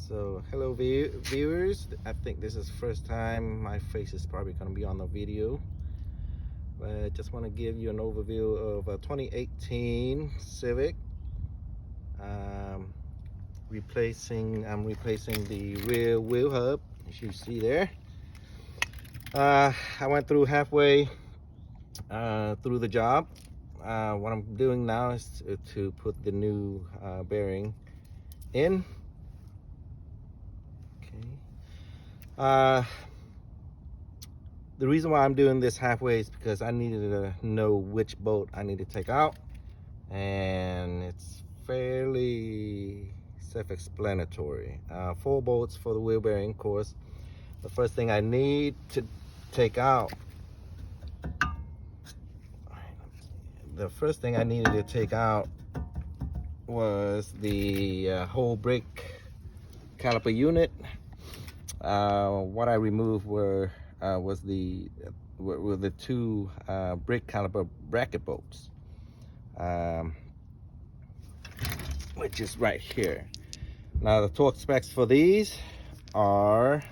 So hello viewers, I think this is the first time my face is probably going to be on the video, but I just want to give you an overview of a 2018 Civic. I'm replacing the rear wheel hub, as you see there. I went through halfway through the job. What I'm doing now is to put the new bearing in. The reason why I'm doing this halfway is because I needed to know which bolt I need to take out, and it's fairly self-explanatory. 4 bolts for the wheel bearing, of course. The first thing I need to take out, was the whole brake caliper unit. What I removed was the 2 brake caliper bracket bolts, which is right here. Now the torque specs for these are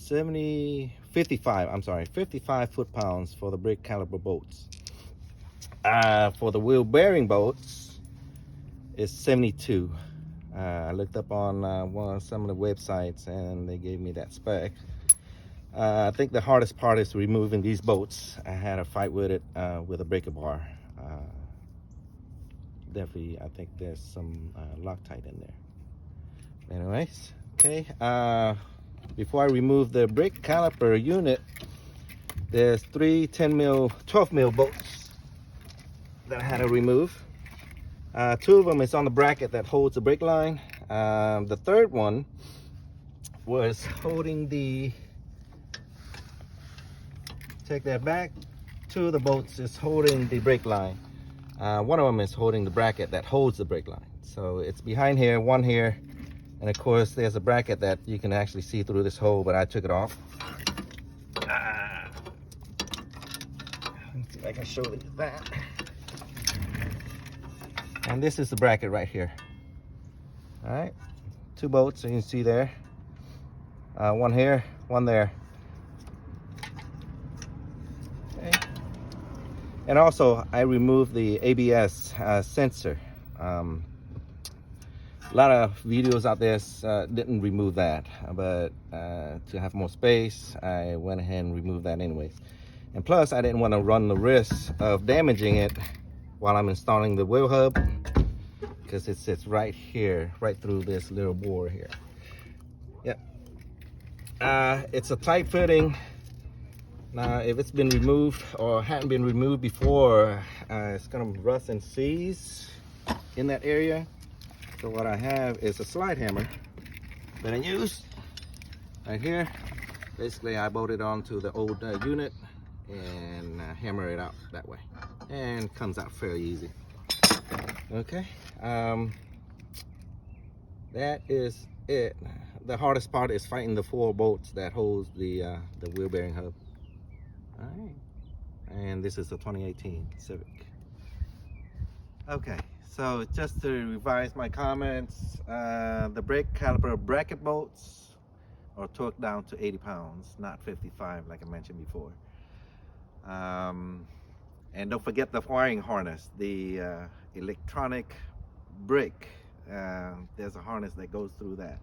55 foot-pounds for the brake caliper bolts. For the wheel bearing bolts, it's 72. I looked up on some of the websites and they gave me that spec. I think the hardest part is removing these bolts. I had a fight with it with a breaker bar. Definitely, I think there's some Loctite in there. Anyways, okay. Before I remove the brake caliper unit, there's 3 12 mil bolts that I had to remove. 2 of them is on the bracket that holds the brake line. The third one was holding the, take that back, 2 of the bolts is holding the brake line. One of them is holding the bracket that holds the brake line. So it's behind here, one here, and of course there's a bracket that you can actually see through this hole, but I took it off. Let's see if I can show you that. And this is the bracket right here. All right, 2 bolts, so you can see there. One here, one there. Okay. And also, I removed the ABS sensor. A lot of videos out there didn't remove that, but to have more space, I went ahead and removed that anyways. And plus, I didn't want to run the risk of damaging it while I'm installing the wheel hub, because it sits right here, right through this little bore here. Yep. It's a tight fitting. Now, if it's been removed or hadn't been removed before, it's gonna rust and seize in that area. So what I have is a slide hammer that I use right here. Basically, I bolt it onto the old unit and hammer it out that way, and comes out fairly easy. Okay, that is it. The hardest part is fighting the 4 bolts that holds the wheel bearing hub. All right, and this is a 2018 Civic. Okay, so just to revise my comments, the brake caliper bracket bolts are torqued down to 80 pounds, not 55 like I mentioned before. And don't forget the wiring harness, the electronic brake. There's a harness that goes through that.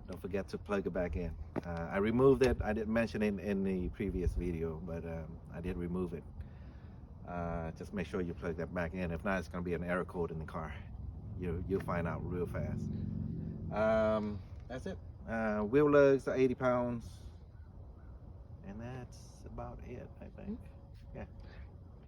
Don't forget to plug it back in. I removed it. I didn't mention it in the previous video, but I did remove it. Just make sure you plug that back in. If not, it's going to be an error code in the car. You'll find out real fast. That's it. Wheel lugs are 80 pounds. And that's about it, I think. Yeah.